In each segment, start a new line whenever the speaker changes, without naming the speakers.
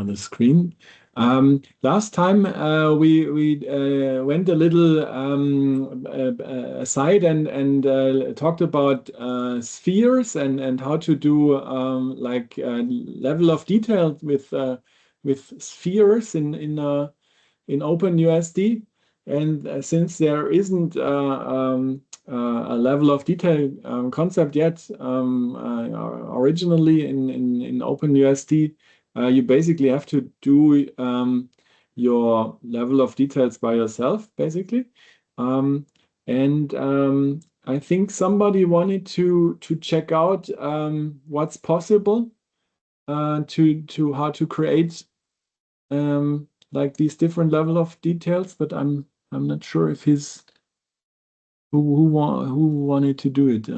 the screen. Last time we went a little aside and talked about spheres and how to do like level of detail with spheres in OpenUSD. And since there isn't a level of detail concept yet originally in OpenUSD, you basically have to do your level of details by yourself, basically. I think somebody wanted to check out what's possible to how to create like these different level of details, but I'm not sure if who wanted to do it.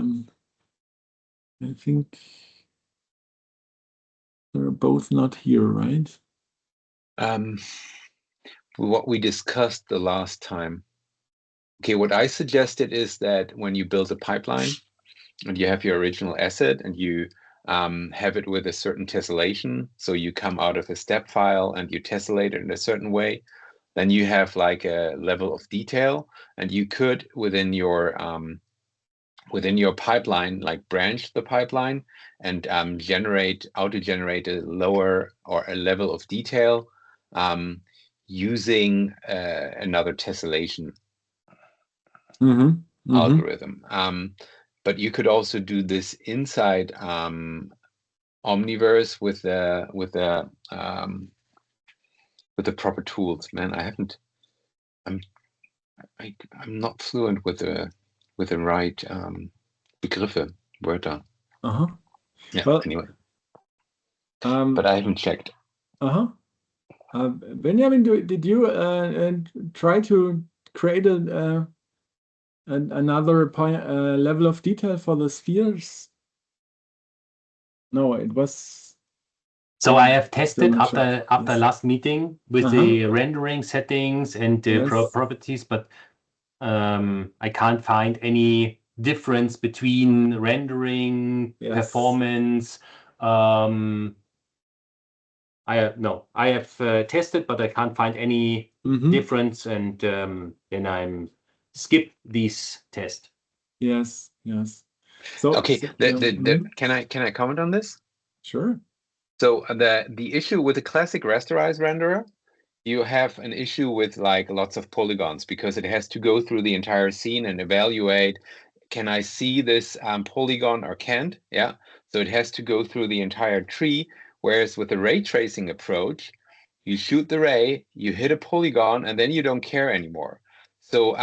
I think they're both not here, right?
What we discussed the last time. Okay, what I suggested is that when you build a pipeline and you have your original asset and you have it with a certain tessellation, so you come out of a step file and you tessellate it in a certain way, then you have like a level of detail, and you could within your pipeline, like branch the pipeline and auto-generate a lower or a level of detail using another tessellation algorithm. But you could also do this inside Omniverse with the proper tools. Man, I'm not fluent with the right Begriffe, Wörter. Yeah. Well, anyway, but I haven't checked.
Benjamin, did you try to create another level of detail for the spheres? No, it was.
So I have tested after last meeting with the rendering settings and the properties, but I can't find any difference between rendering performance. I have tested, but I can't find any difference, and then I'm skip this test.
Yes. So
okay, can I comment on this?
Sure.
So the issue with the classic rasterized renderer, you have an issue with like lots of polygons because it has to go through the entire scene and evaluate, can I see this polygon or can't? Yeah. So it has to go through the entire tree. Whereas with the ray tracing approach, you shoot the ray, you hit a polygon, and then you don't care anymore. So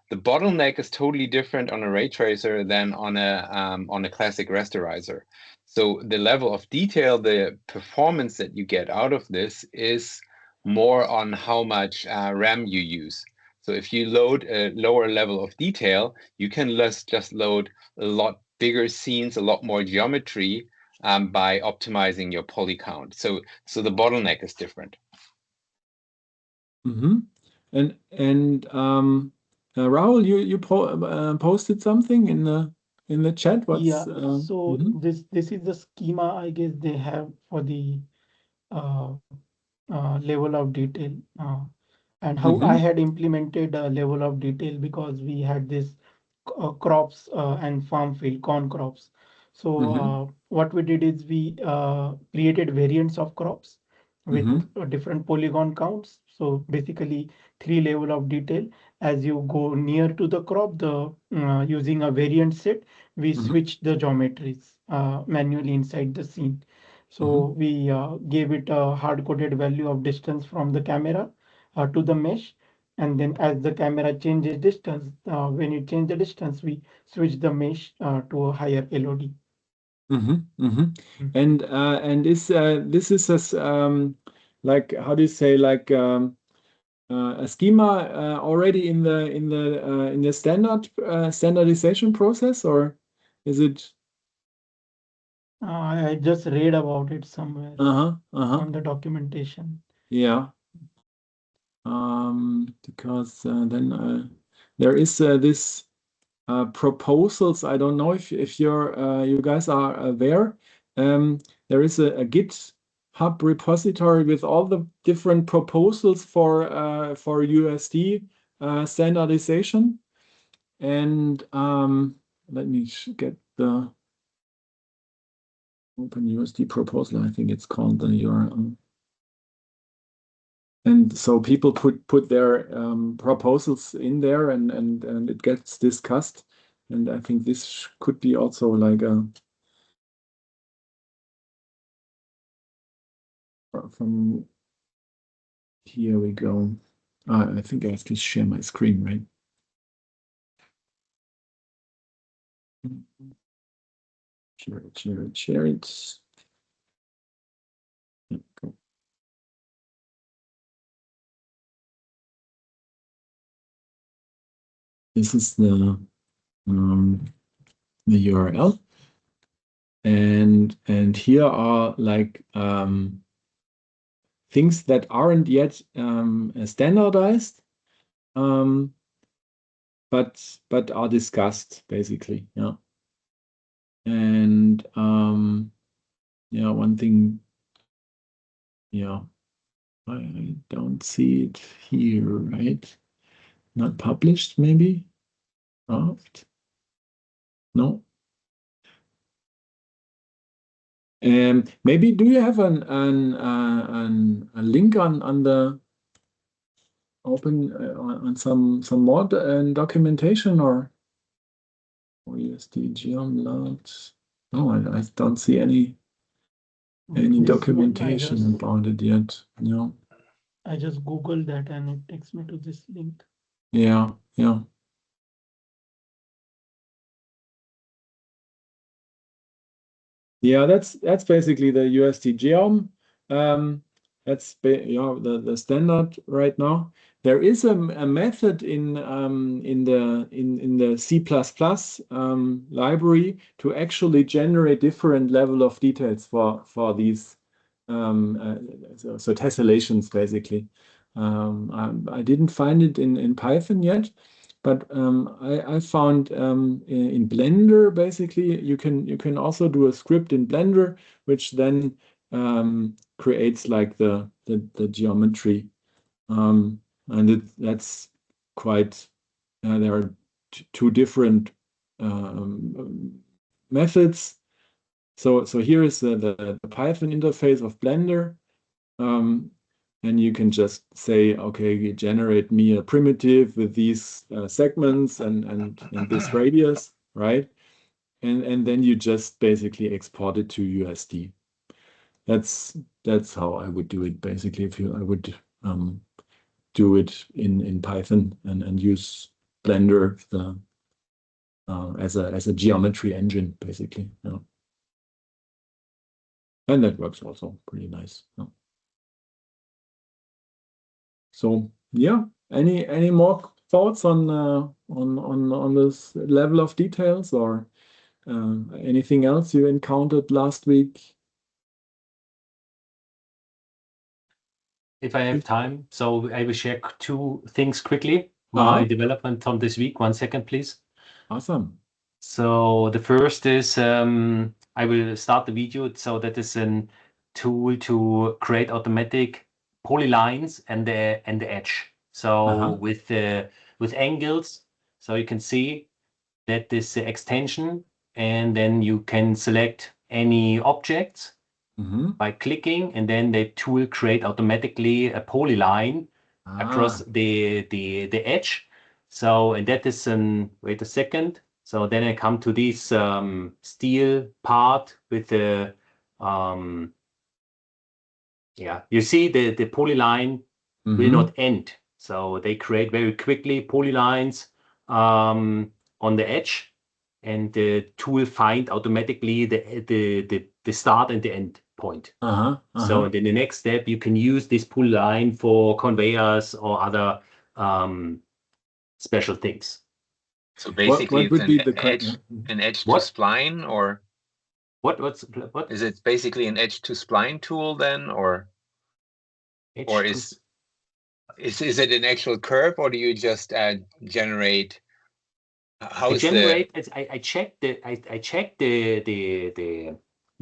the bottleneck is totally different on a ray tracer than on a classic rasterizer. So the level of detail, the performance that you get out of this is more on how much RAM you use. So if you load a lower level of detail, you can just load a lot bigger scenes, a lot more geometry by optimizing your poly count. So the bottleneck is different.
And Rahul, you posted something in the chat.
So this is the schema I guess they have for the level of detail and how I had implemented a level of detail because we had this crops and farm field corn crops. So what we did is we created variants of crops with different polygon counts. So basically 3 level of detail. As you go near to the crop, using a variant set, we switch the geometries manually inside the scene. So we gave it a hard-coded value of distance from the camera to the mesh. And then as the camera changes distance, when it changes the distance, we switch the mesh to a higher LOD.
And this is like, how do you say, like a schema already in the standardization process, or is it?
I just read about it somewhere on the documentation.
Yeah. Because then there is this proposals. I don't know if you guys are aware. There is a Git GitHub repository with all the different proposals for USD standardization. And let me get the OpenUSD proposal. I think it's called the URL. And so people put their proposals in there, and it gets discussed. And I think this could be also like a from here we go. I think I have to share my screen, right? Share it. Yeah, go. This is the URL, and here are like things that aren't yet standardized, but are discussed basically. Yeah. And yeah, one thing, yeah, I don't see it here, right? Not published, maybe? Draft? No. Maybe do you have a link on the open on some more documentation or USD geom logs? No, I don't see any documentation about it yet. No.
I just Googled that and it takes me to this link.
Yeah, yeah. Yeah, that's basically the USD geom. That's the standard right now. There is a method in the C++ library to actually generate different level of details for these so tessellations basically. I didn't find it in Python yet, but I found in Blender basically you can also do a script in Blender which then creates like the geometry, and that's quite there are two different methods. So here is the Python interface of Blender, and you can just say, okay, generate me a primitive with these segments and this radius, right? And then you just basically export it to USD. That's how I would do it basically. I would do it in Python and use Blender as a geometry engine basically. Yeah. And that works also pretty nice. Yeah. So yeah, any more thoughts on this level of details or anything else you encountered last week?
If I have time, so I will share two things quickly. My development on this week. 1 second, please.
Awesome.
So the first is I will start the video. So that is a tool to create automatic polylines and the edge. So with angles, so you can see that this extension, and then you can select any objects by clicking, and then the tool create automatically a polyline across the edge. So, and that is wait a second. So then I come to this steel part with the yeah, you see the polyline will not end. So they create very quickly polylines on the edge, and the tool find automatically the start and the end point. So then the next step, you can use this polyline for conveyors or other special things.
So basically,
what would be the
an edge to spline, or
what
is it? Basically an edge to spline tool then, or is it an actual curve, or do you just generate? How is
I check the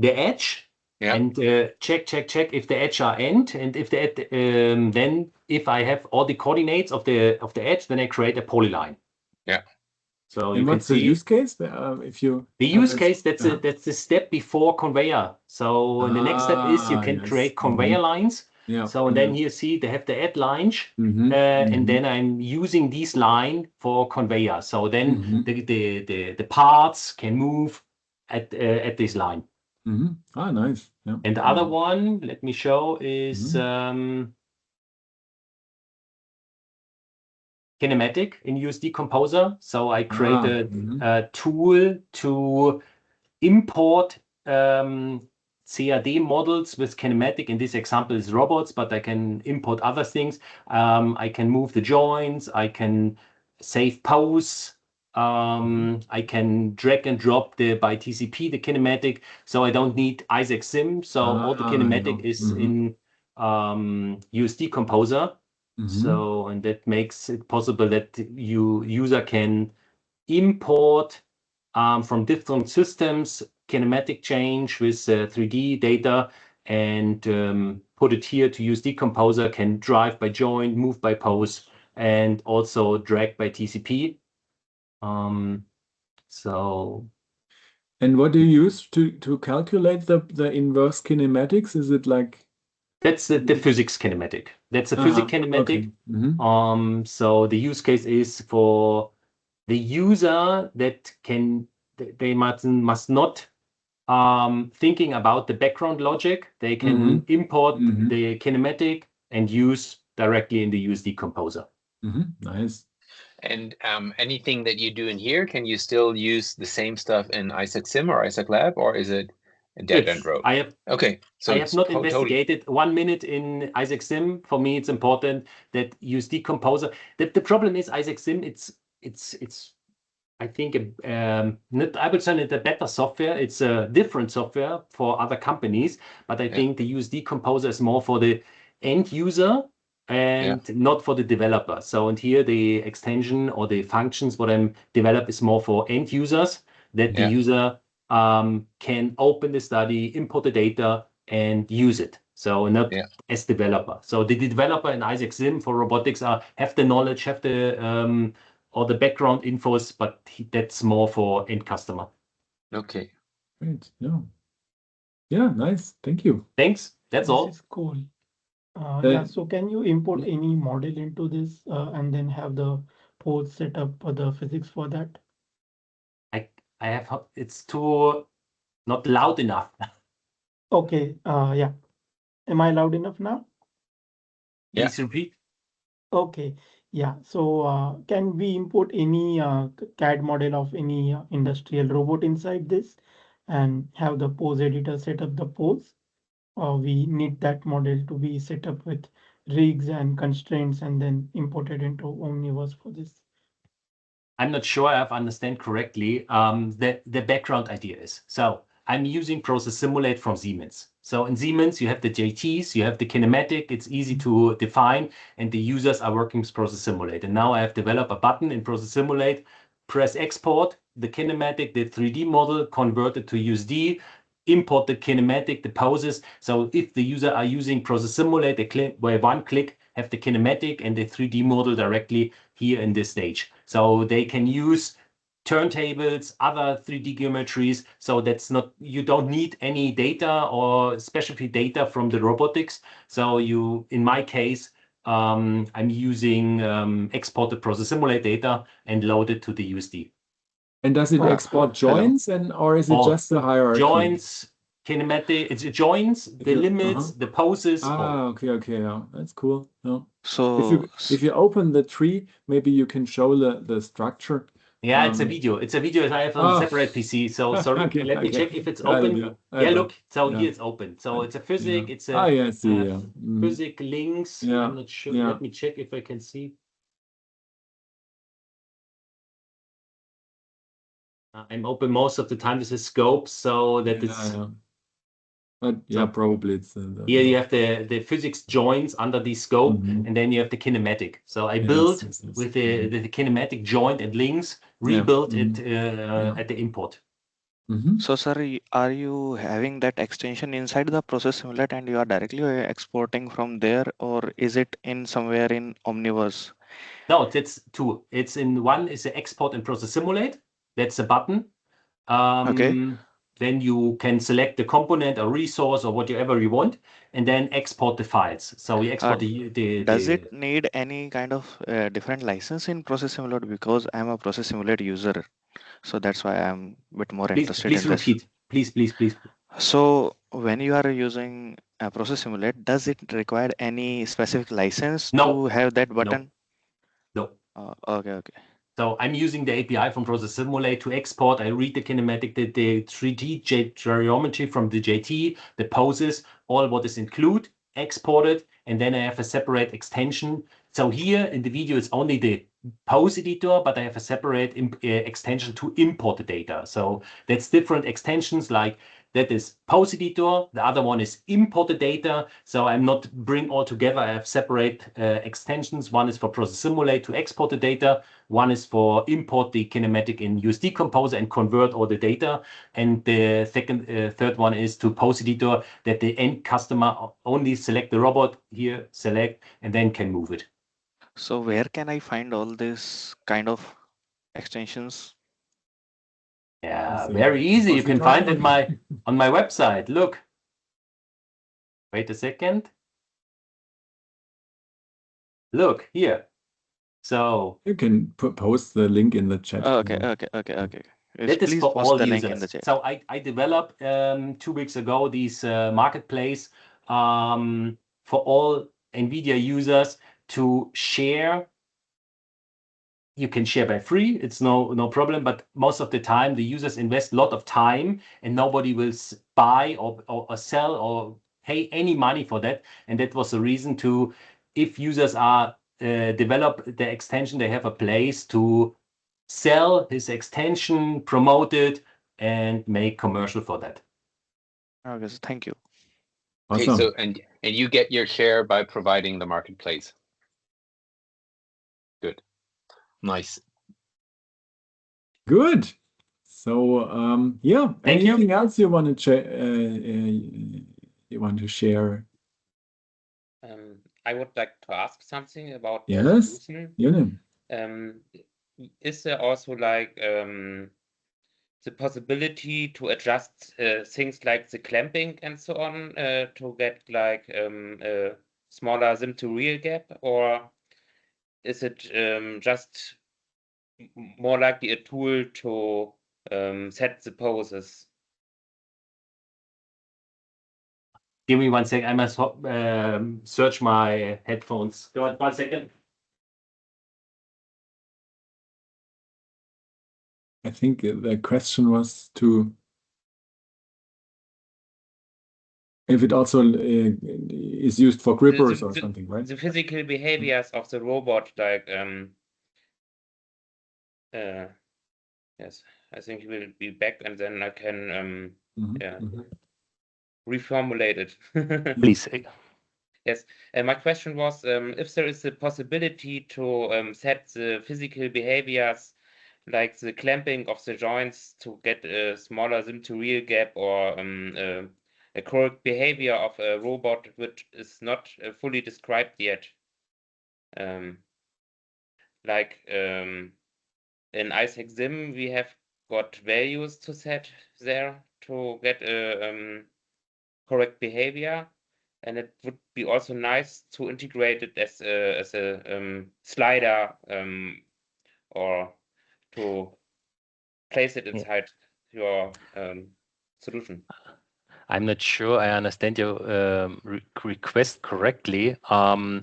edge and check if the edge are end, and if the then if I have all the coordinates of the edge, then I create a polyline.
Yeah.
So
And
you can
what's the
see
use case? If you
the use case, that's the step before conveyor. So the next step is you can create conveyor lines.
Yeah.
So and then you see they have the add lines, and then I'm using this line for conveyor. So then the parts can move at this line.
Ah, nice. Yeah.
And the other one, let me show, is kinematic in USD Composer. So I create a tool to import CAD models with kinematic. In this example is robots, but I can import other things. I can move the joints. I can save pose. I can drag and drop by TCP the kinematic. So I don't need Isaac Sim. So all the kinematic is in USD Composer. So, and that makes it possible that user can import from different systems kinematic change with 3D data and put it here to USD Composer, can drive by joint, move by pose, and also drag by TCP. So.
And what do you use to calculate the inverse kinematics? Is it like?
That's the physics kinematic. That's a physics kinematic.
Okay.
So the use case is for the user that they must not thinking about the background logic. They can import the kinematic and use directly in the USD Composer.
Nice.
And anything that you do in here, can you still use the same stuff in Isaac Sim or Isaac Lab, or is it a dead end road?
I have not investigated 1 minute in Isaac Sim. For me, it's important that USD Composer. The problem is Isaac Sim. It's I think not, I would say it's a better software. It's a different software for other companies, but I think the USD Composer is more for the end user and not for the developer. So, and here the extension or the functions what I'm develop is more for end users, that the user can open the study, import the data, and use it. So not as developer. So the developer in Isaac Sim for robotics have the knowledge, have the or the background infos, but that's more for end customer.
Okay.
Great. Yeah, nice. Thank you.
Thanks. That's all.
This is cool. Yeah, so can you import any model into this and then have the pose set up for the physics for that?
I have, it's too not loud enough.
Okay, yeah. Am I loud enough now?
Please repeat.
Okay, yeah. So can we import any CAD model of any industrial robot inside this and have the pose editor set up the pose? Or we need that model to be set up with rigs and constraints and then imported into Omniverse for this?
I'm not sure I've understand correctly. The background idea is, so I'm using Process Simulate from Siemens. So in Siemens, you have the JTs, you have the kinematic, it's easy to define, and the users are working with Process Simulate. And now I have developed a button in Process Simulate, press export, the kinematic, the 3D model, convert it to USD, import the kinematic, the poses. So if the user are using Process Simulate, they click by one click, have the kinematic and the 3D model directly here in this stage. So they can use turntables, other 3D geometries. So that's not, you don't need any data or specialty data from the robotics. So you, in my case, I'm using exported Process Simulate data and load it to the USD.
And does it export joints or is it just the hierarchy?
Joints, kinematic, it's joints, the limits, the poses.
Okay, yeah, that's cool. Yeah.
So
if you open the tree, maybe you can show the structure.
Yeah, it's a video. It's a video I have on a separate PC. So sorry, let me check if it's open. Yeah, look. So here it's open. So it's a physics. It's a physics links. I'm not sure. Let me check if I can see. I'm open most of the time with the scope, so that it's.
But yeah, probably it's.
Here you have the physics joints under the scope, and then you have the kinematic. So I built with the kinematic joint and links, rebuilt it at the import.
So, sir, are you having that extension inside the process simulate and you are directly exporting from there, or is it in somewhere in Omniverse?
No, that's two. It's in one is the export and process simulate. That's a button.
Okay.
Then you can select the component or resource or whatever you want, and then export the files. So we export
Does it need any kind of different license in process simulate? Because I'm a process simulate user, so that's why I'm a bit more interested
Please
in this.
repeat. Please.
So when you are using a process simulate, does it require any specific license to have that button?
No.
Okay.
So I'm using the API from Process Simulate to export. I read the kinematic, the 3D geometry from the JT, the poses, all what is included, export it, and then I have a separate extension. So here in the video, it's only the pose editor, but I have a separate extension to import the data. So that's different extensions, like that is pose editor. The other one is import the data. So I'm not bring all together. I have separate extensions. One is for Process Simulate to export the data. One is for import the kinematic in USD Composer and convert all the data. And the third one is to pose editor, that the end customer only select the robot here, select, and then can move it.
So where can I find all this kind of extensions?
Yeah, very easy. You can find it on my website. Look. Wait a second. Look here. So
you can post the link in the chat.
Okay. Yes,
that is
please
for
post
all
the
users.
link in the chat.
So I developed 2 weeks ago this marketplace for all NVIDIA users to share. You can share by free, it's no problem, but most of the time the users invest a lot of time and nobody will buy or sell or pay any money for that. And that was the reason to, if users are develop the extension, they have a place to sell his extension, promote it, and make commercial for that.
Okay, so thank you.
Okay,
Awesome.
so and you get your share by providing the marketplace. Good, nice.
Good. So yeah,
Thank you.
anything else you want to share?
I would like to ask something about the
Yes.
solution. Is there also like the possibility to adjust things like the clamping and so on to get like a smaller sim to real gap, or is it just more likely a tool to set the poses?
Give me 1 second. I must search my headphones. Go on, 1 second.
I think the question was to if it also is used for grippers or something, right?
The physical behaviors of the robot, like yes, I think he will be back, and then I can reformulate it.
Please.
Yes, my question was if there is a possibility to set the physical behaviors like the clamping of the joints to get a smaller sim to real gap, or a correct behavior of a robot which is not fully described yet. Like in Isaac Sim, we have got values to set there to get a correct behavior, and it would be also nice to integrate it as a slider or to place it inside your solution.
I'm not sure I understand your request correctly. So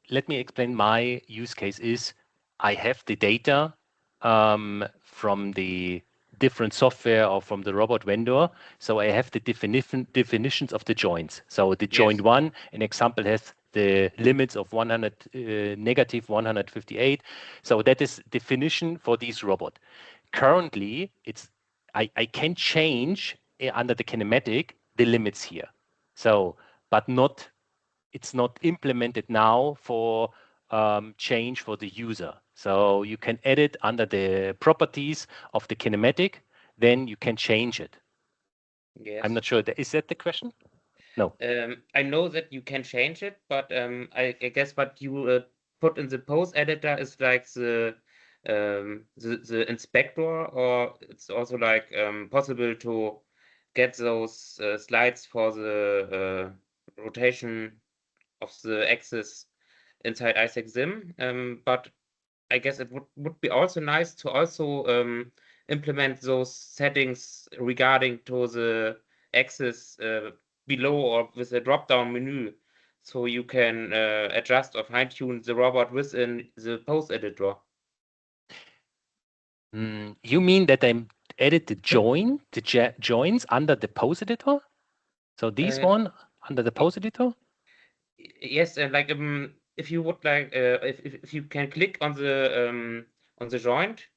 let me explain. My use case is I have the data from the different software or from the robot vendor. So I have the definitions of the joints. So the joint one, an example, has the limits of negative 158. So that is definition for this robot. Currently, I can change under the kinematic the limits here. So, but it's not implemented now for change for the user. So you can edit under the properties of the kinematic, then you can change it.
Yes.
I'm not sure. Is that the question? No.
I know that you can change it, but I guess what you put in the pose editor is like the inspector, or it's also like possible to get those slides for the rotation of the axis inside ISAC-Sim. But I guess it would be also nice to also implement those settings regarding to the axis below or with a drop-down menu, so you can adjust or fine-tune the robot within the pose editor.
You mean that I edit the joins under the pose editor? So this one under the pose editor?
Yes, and like if you would like, if you can click on the joint,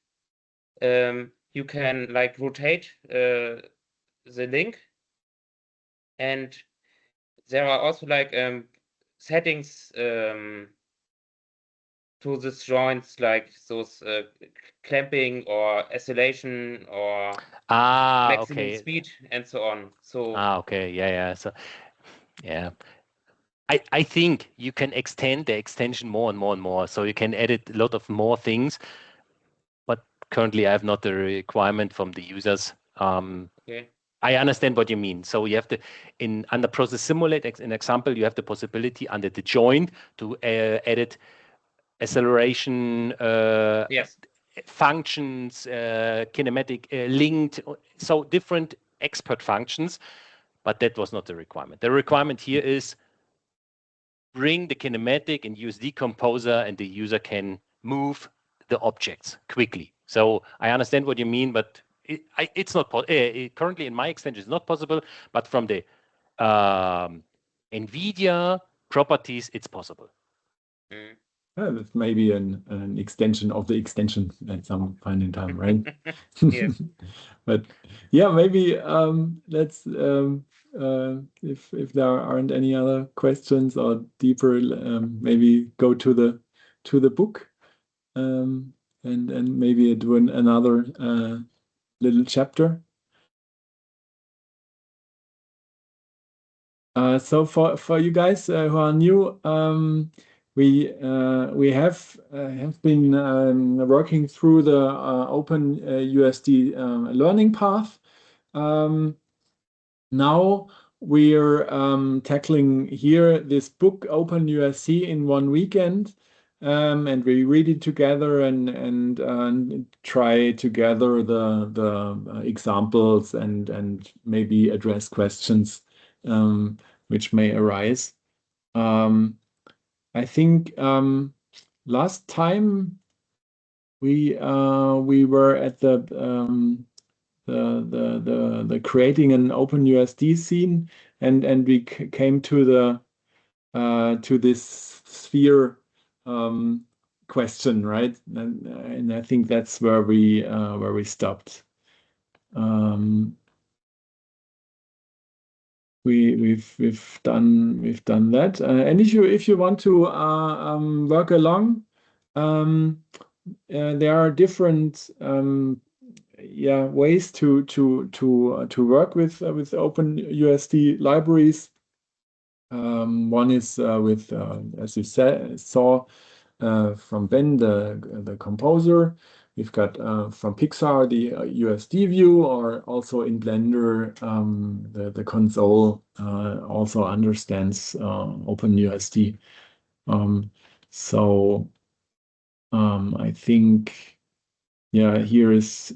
you can like rotate the link, and there are also like settings to these joints, like those clamping or acceleration or maximum speed and so on. So
okay, yeah. So yeah, I think you can extend the extension more and more and more. So you can edit a lot of more things, but currently I have not the requirement from the users.
okay.
I understand what you mean. So you have to, under process simulate, an example, you have the possibility under the joint to edit acceleration,
Yes.
functions, kinematic, linked, so different expert functions, but that was not the requirement. The requirement here is bring the kinematic and use decomposer, and the user can move the objects quickly. So I understand what you mean, but it's not currently in my extension it's not possible, but from the NVIDIA properties, it's possible.
That's maybe an extension of the extension at some point in time, right?
Yes.
But yeah, maybe let's if there aren't any other questions or deeper, maybe go to the book and maybe do another little chapter. So for you guys who are new, we have been working through the OpenUSD learning path. Now we're tackling here this book OpenUSD in one weekend, and we read it together and try together the examples and maybe address questions which may arise. I think last time we were at the creating an OpenUSD scene, and we came to this sphere question, right? And I think that's where we stopped. We've done that, and if you want to work along, there are different ways to work with OpenUSD libraries. One is with as you saw from Ben, the composer. We've got from Pixar the USD view, or also in Blender the console also understands OpenUSD. So I think here is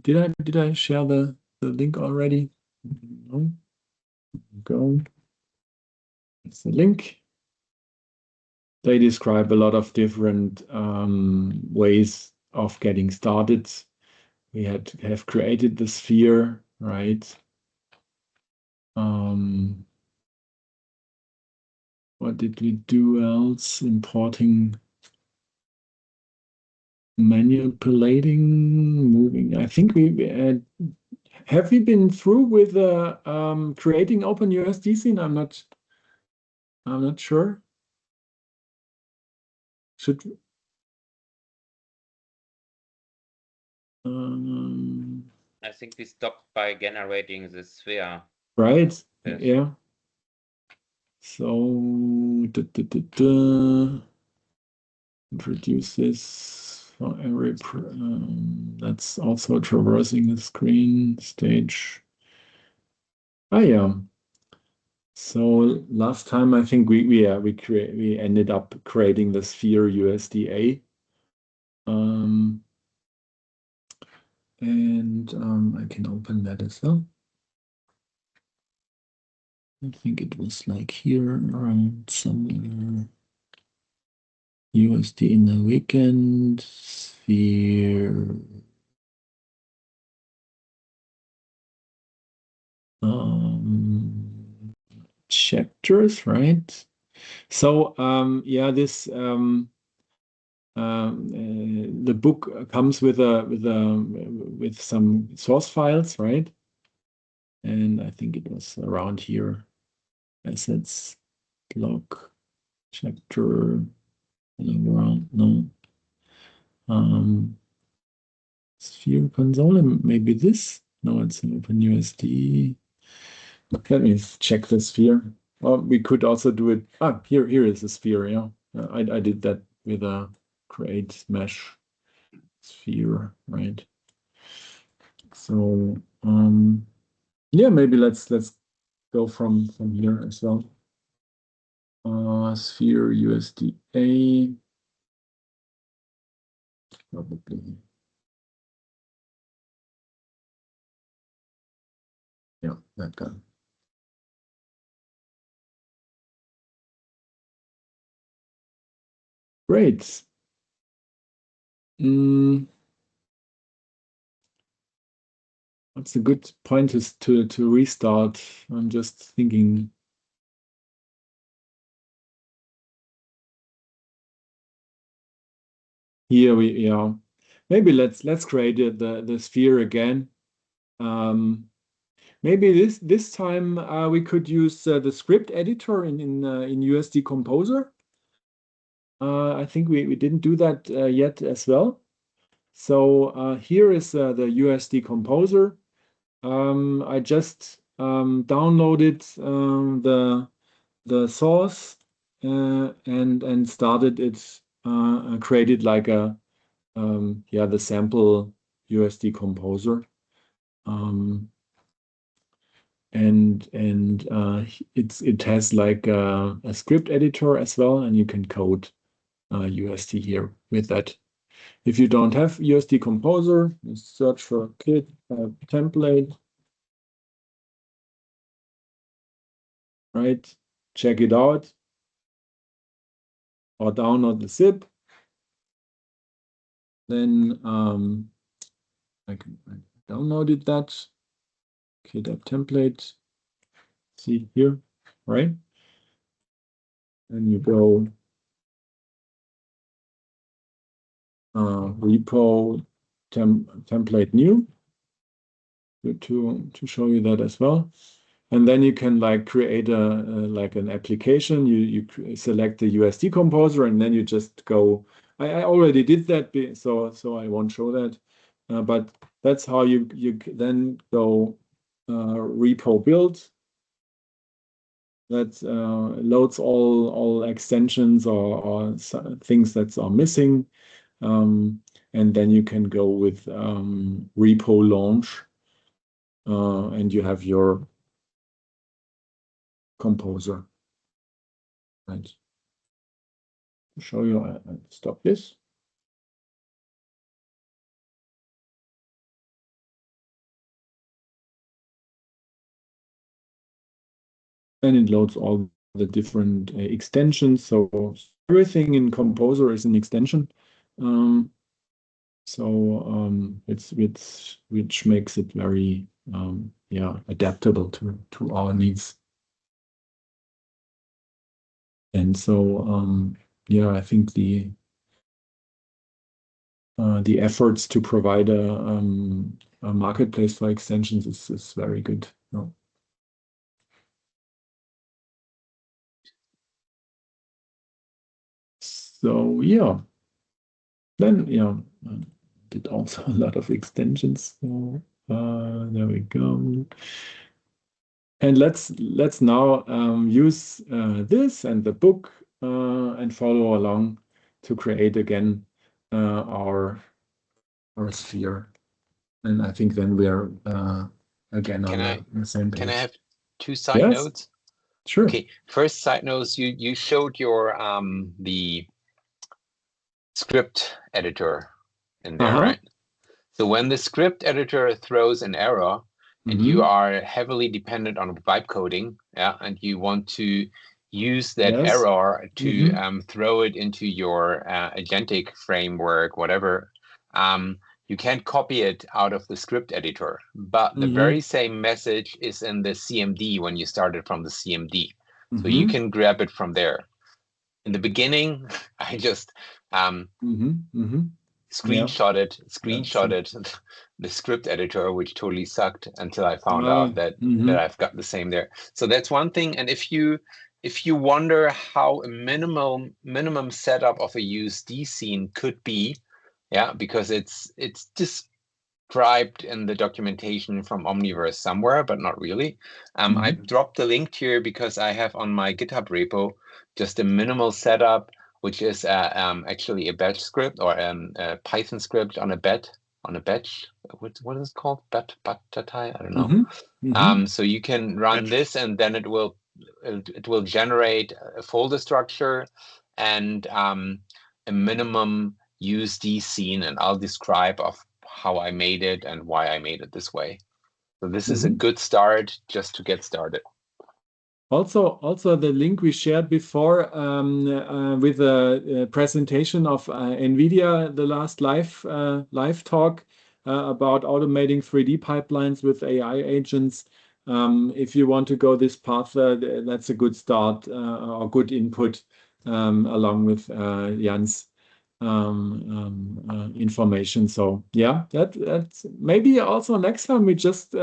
did I share the link already? No. Go. It's the link. They describe a lot of different ways of getting started. We have created the sphere, right? What did we do else? Importing, manipulating, moving. I think we have we been through with creating OpenUSD scene? I'm not sure.
I think we stopped by generating the sphere.
Right?
Yes.
Yeah. So introduce this for every that's also traversing the screen stage. Ah, yeah. So last time I think we ended up creating the sphere USDA. And I can open that as well. I think it was like here around somewhere. USD in the weekend, sphere. Chapters, right? So yeah, this the book comes with some source files, right? And I think it was around here. Assets, block, chapter, around, no. Sphere console, maybe this? No, it's an OpenUSD. Let me check the sphere. Well, we could also do it. Ah, here is the sphere, yeah. I did that with a create mesh sphere, right? So yeah, maybe let's go from here as well. Sphere USDA, probably. Yeah, that guy. Great. That's a good point is to restart. I'm just thinking. Here maybe let's create the sphere again. Maybe this time we could use the script editor in USD Composer. I think we didn't do that yet as well. So here is the USD Composer. I just downloaded the source and started it. Created like a the sample USD Composer. And it has like a script editor as well, and you can code USD here with that. If you don't have USD Composer, you search for kit template, right? Check it out, or download the zip. Then I downloaded that kit template. See here, right? And you go repo template new to show you that as well. And then you can like create like an application. You select the USD Composer, and then you just go. I already did that, so I won't show that. But that's how you then go repo build. That loads all extensions or things that are missing. And then you can go with repo launch, and you have your composer. Right. To show you, I stop this. And it loads all the different extensions. So everything in Composer is an extension. Which makes it very adaptable to our needs. And so I think the efforts to provide a marketplace for extensions is very good. No? So then did also a lot of extensions. So There we go. And let's now use this and the book and follow along to create again our sphere. And I think then we are again on the same page.
Can I have two side notes?
Sure.
Okay. First side notes. You showed your the script editor in there, right? So when the script editor throws an error, and you are heavily dependent on vibe coding, and you want to use that error to throw it into your agentic framework, whatever, you can't copy it out of the script editor. But the very same message is in the CMD when you started from the CMD. So you can grab it from there. In the beginning, I just screenshotted the script editor, which totally sucked until I found out that I've got the same there. So that's one thing. And if you wonder how a minimum setup of a USD scene could be, because it's described in the documentation from Omniverse somewhere, but not really. I dropped the link here because I have on my GitHub repo just a minimal setup, which is actually a batch script or a Python script on a batch. What is it called? Bat-tai? I don't know. So you can run this, and then it will generate a folder structure and a minimum USD scene, and I'll describe of how I made it and why I made it this way. So this is a good start just to get started.
Also, the link we shared before with a presentation of NVIDIA, the last live talk about automating 3D pipelines with AI agents. If you want to go this path, that's a good start or good input along with Jan's information. So yeah, that's maybe also next time we just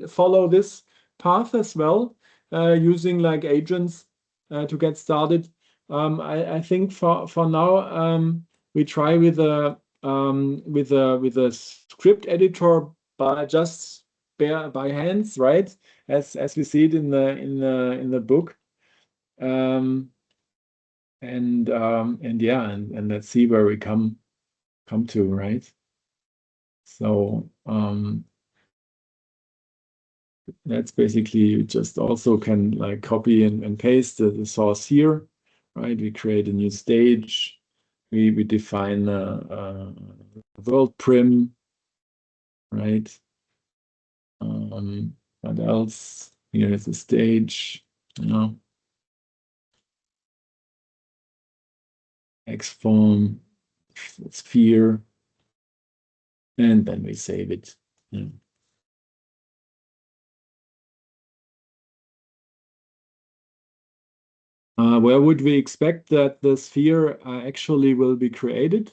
follow this path as well. Using like agents to get started. I think for now we try with a script editor by hands, right? As we see it in the book. And let's see where we come to, right? So that's basically, you just also can like copy and paste the source here, right? We create a new stage. We define a world prim, right? What else? Here is the stage, Xform, sphere, and then we save it. Where would we expect that the sphere actually will be created?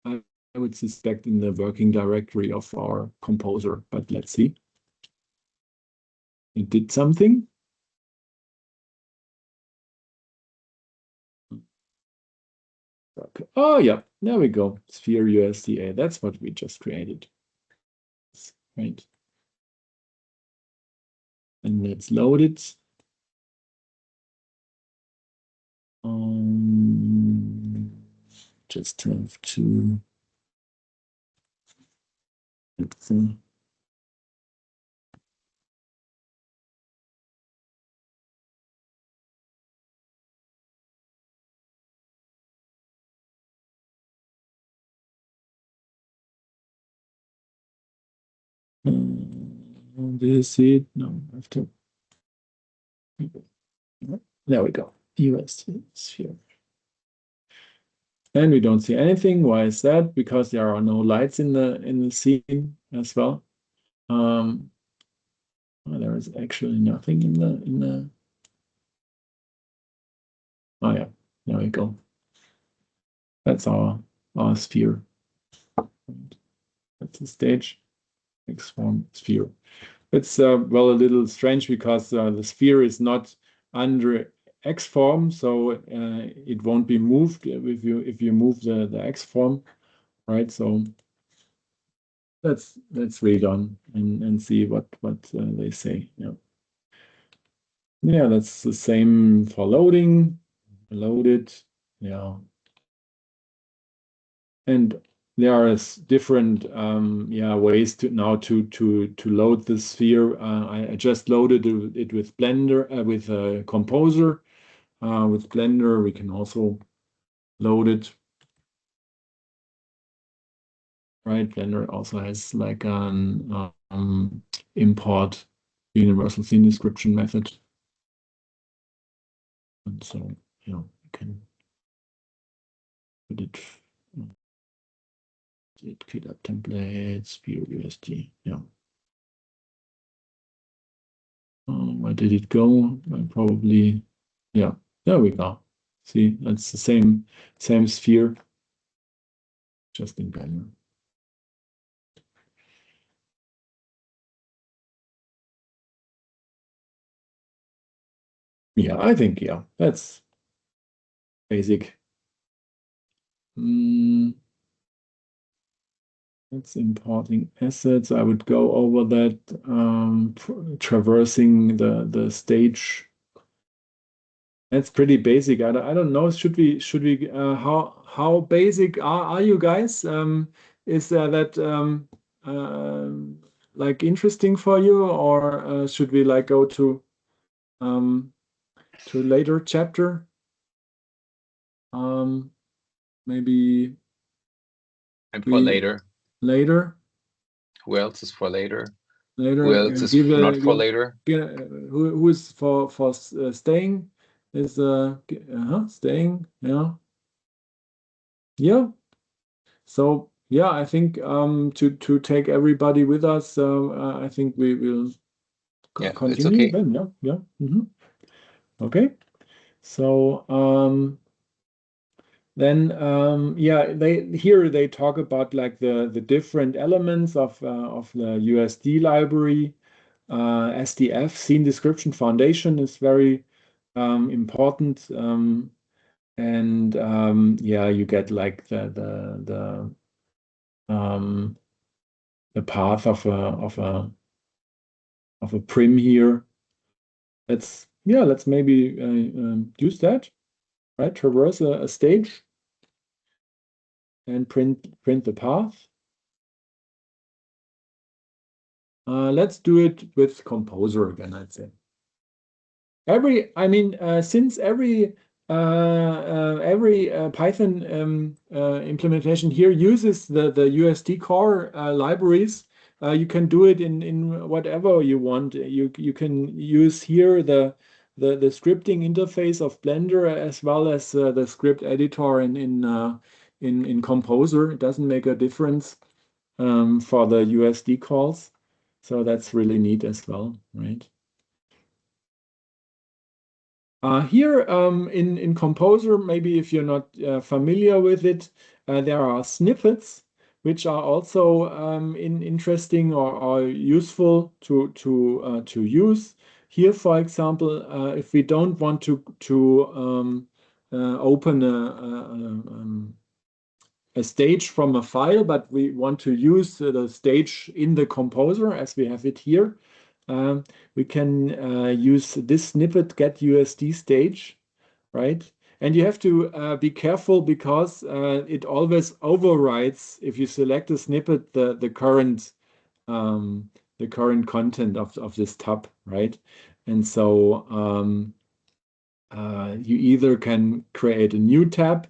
I would suspect in the working directory of our composer, but let's see. It did something. Okay. Oh yeah, there we go. Sphere USDA. That's what we just created. Right. And let's load it. Just have to. Let's see. Do you see it? No, I have to. There we go. USD sphere. And we don't see anything. Why is that? Because there are no lights in the scene as well. Well, there is actually nothing in the. Oh yeah, there we go. That's our sphere. That's the stage. Xform sphere. It's well a little strange because the sphere is not under X form, so it won't be moved if you move the X form, right? So let's read on and see what they say. Yeah, that's the same for loading. Load it, yeah. And there are different ways to load the sphere. I just loaded it with Blender with Composer. With Blender, we can also load it. Right, Blender also has like an import universal scene description method, and so you can put it. GitHub templates, OpenUSD. Yeah. Where did it go? Probably, yeah. There we go. See, that's the same sphere, just in Blender. Yeah, I think that's basic. That's importing assets. I would go over that, traversing the stage. That's pretty basic. I don't know. Should we how basic are you guys? Is that like interesting for you, or should we like go to later chapter? Maybe.
And for later.
Later.
Who else is for later?
Later.
Who else is not for later?
Who is for staying? Is staying? Yeah. So yeah, I think to take everybody with us, I think we will continue.
It's okay.
Then. Yeah. Okay. So then they talk about like the different elements of the USD library. SDF, Scene Description Foundation, is very important. And you get like the path of a prim here. Let's maybe use that, right? Traverse a stage and print the path. Let's do it with Composer again, I'd say. Since every Python implementation here uses the USD core libraries, you can do it in whatever you want. You can use here the scripting interface of Blender as well as the script editor in Composer. It doesn't make a difference for the USD calls, so that's really neat as well, right? Here in Composer, maybe if you're not familiar with it, there are snippets which are also interesting or useful to use. Here, for example, if we don't want to open a stage from a file, but we want to use the stage in the Composer as we have it here, we can use this snippet get USD stage, right? And you have to be careful because it always overrides, if you select a snippet, the current content of this tab, right? And so you either can create a new tab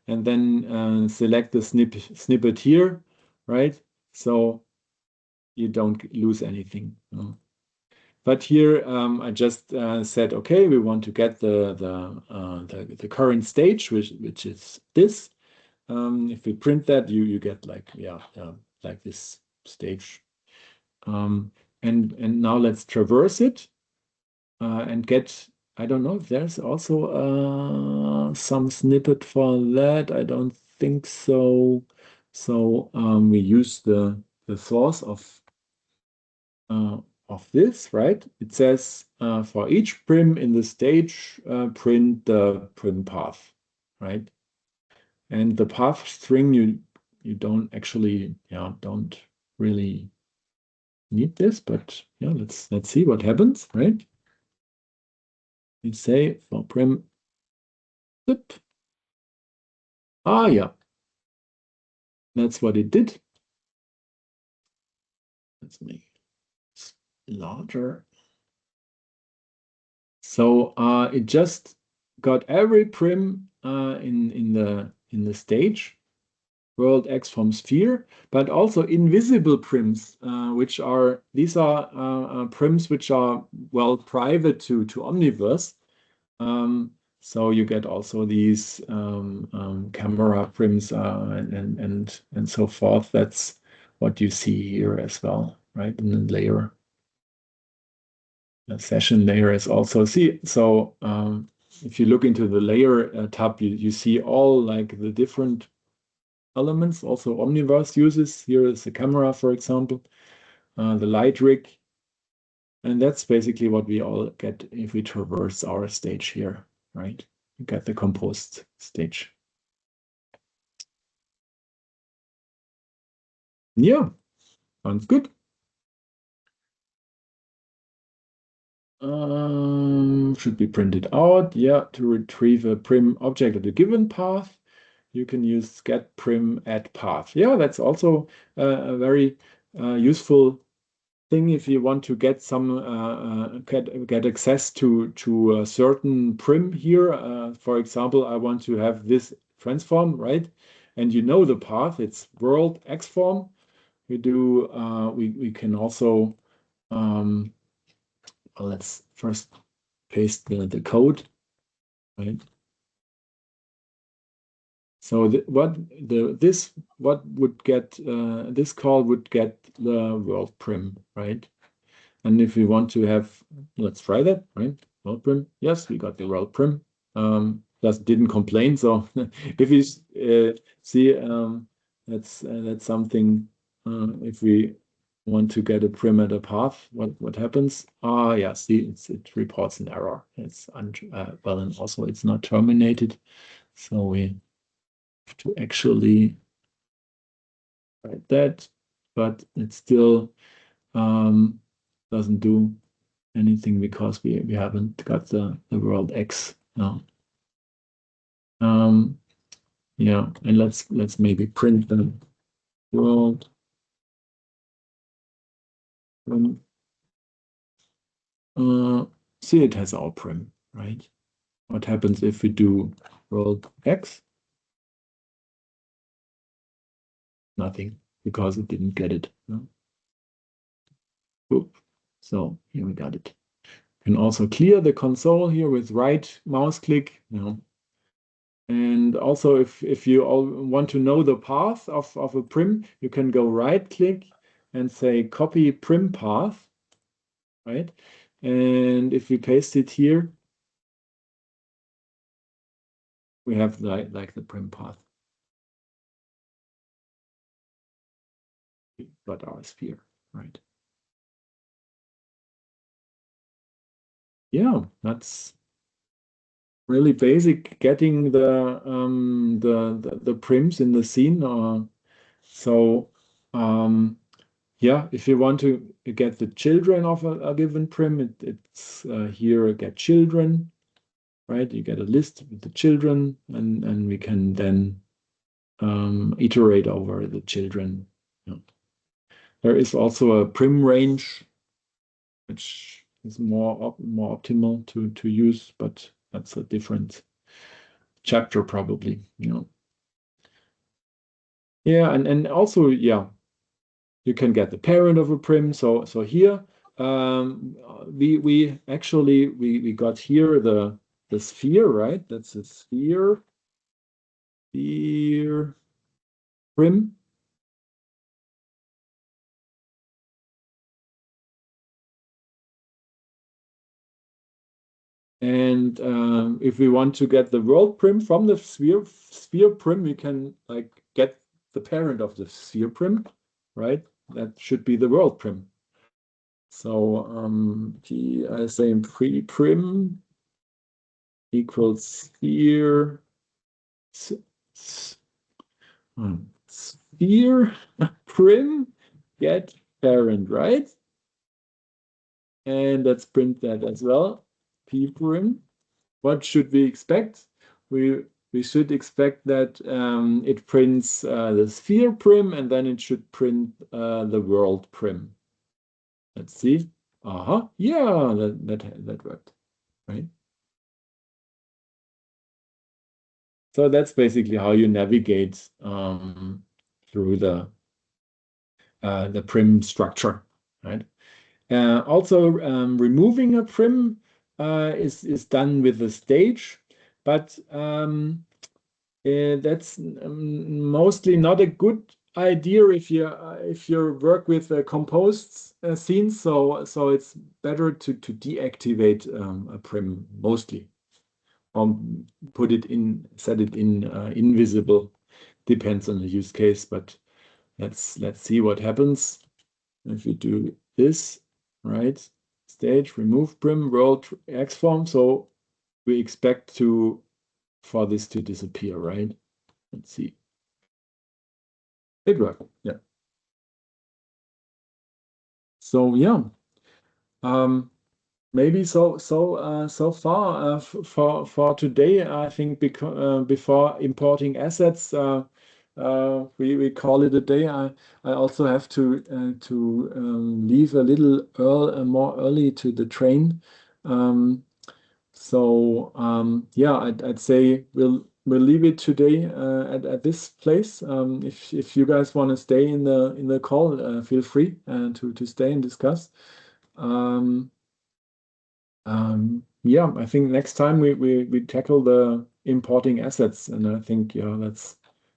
and then select the snippet here, right? So you don't lose anything. But here I just said, okay, we want to get the current stage, which is this. If we print that, you get like like this stage. And now let's traverse it and get. I don't know if there's also some snippet for that. I don't think so. So we use the source of this, right? It says for each prim in the stage, print the prim path, right? And the path string you don't actually, don't really need this, but yeah, let's see what happens, right? We say for prim, zip. Yeah, that's what it did. Let's make it larger. So it just got every prim in the stage, world X from sphere, but also invisible prims, these are prims which are private to Omniverse. So you get also these camera prims and so forth. That's what you see here as well, right? In the layer. The session layer is also so if you look into the layer tab, you see all like the different elements also Omniverse uses. Here is the camera, for example, the light rig, and that's basically what we all get if we traverse our stage here, right? You get the composed stage. Yeah, sounds good. Should be printed out. Yeah, to retrieve a prim object at a given path, you can use get prim add path. Yeah, that's also a very useful thing if you want to get some get access to a certain prim here. For example, I want to have this transform, right? And you know the path, it's world X form. We do we can also well, let's first paste the code, right? So this call would get the world prim, right? And if we want to have, let's try that, right? World prim, yes, we got the world prim. Just didn't complain. So if you see, that's something. If we want to get a prim at a path, what happens? Yeah, see, it reports an error. It's well, and also it's not terminated, so we have to actually write that, but it still doesn't do anything because we haven't got the world X now. Yeah, and let's maybe print the world. See, it has our prim, right? What happens if we do world X? Nothing, because it didn't get it. No? Oop. So here we got it. You can also clear the console here with right mouse click. And also, if you all want to know the path of a prim, you can go right click and say copy prim path, right? And if we paste it here, we have like the prim path. We got our sphere, right? Yeah, that's really basic. Getting the prims in the scene. So yeah, if you want to get the children of a given prim, it's here get children, right? You get a list with the children, and we can then iterate over the children. Yeah. There is also a prim range, which is more optimal to use, but that's a different chapter probably. Yeah, and also yeah, you can get the parent of a prim. So here we actually got here the sphere, right? That's a sphere prim. And if we want to get the world prim from the sphere prim, we can like get the parent of the sphere prim, right? That should be the world prim. So I say pre-prim equals here sphere prim get parent, right? And let's print that as well. P prim. What should we expect? We should expect that it prints the sphere prim, and then it should print the world prim. Let's see. Yeah, that worked, right? So that's basically how you navigate through the prim structure, right? Also, removing a prim is done with the stage, but that's mostly not a good idea if you work with composed scenes. So it's better to deactivate a prim mostly, or set it in invisible. Depends on the use case, but let's see what happens if we do this, right? Stage, remove prim, world X form. So we expect for this to disappear, right? Let's see. It worked, yeah. So yeah, maybe so far for today. I think before importing assets, we call it a day. I also have to leave a little more early to the train. Yeah, I'd say we'll leave it today at this place. If you guys want to stay in the call, feel free to stay and discuss. Yeah, I think next time we tackle the importing assets, and I think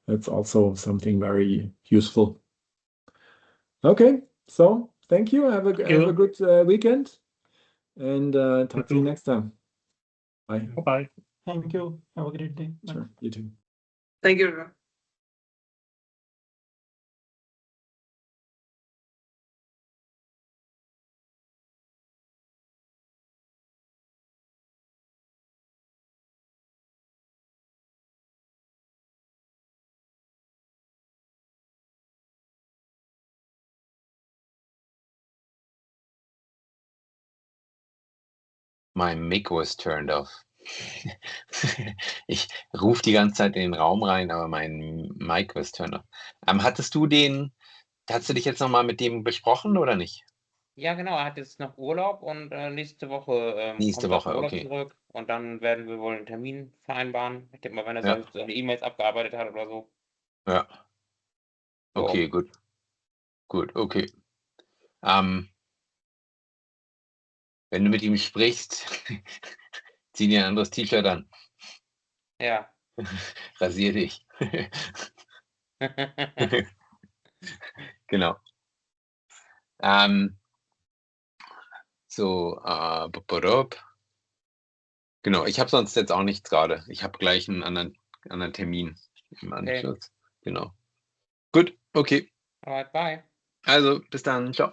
that's also something very useful. Okay, so thank you. Have a good weekend, and talk to you next time. Bye.
Bye.
Thank you. Have a great day. Bye.
Sure, you too.
Thank you.
My mic was turned off. Ich rufe die ganze Zeit in den Raum rein, aber mein Mic was turned off. Hast du dich jetzt nochmal mit dem besprochen oder nicht?
Ja, genau, er hat jetzt noch Urlaub und nächste Woche
Nächste
kommt er aus dem
Woche,
Urlaub
okay.
zurück und dann werden wir wohl einen Termin vereinbaren. Ich denke mal, wenn er
Ja.
seine E-Mails abgearbeitet hat oder so.
Ja.
So.
Okay, gut. Gut, okay. Wenn du mit ihm sprichst, zieh dir ein anderes T-Shirt an.
Ja.
Rasier dich. Genau. Genau, ich habe sonst jetzt auch nichts gerade. Ich habe gleich einen anderen Termin im Anschluss. Okay. Genau. Gut, okay.
Alright, bye.
Also, bis dann. Ciao.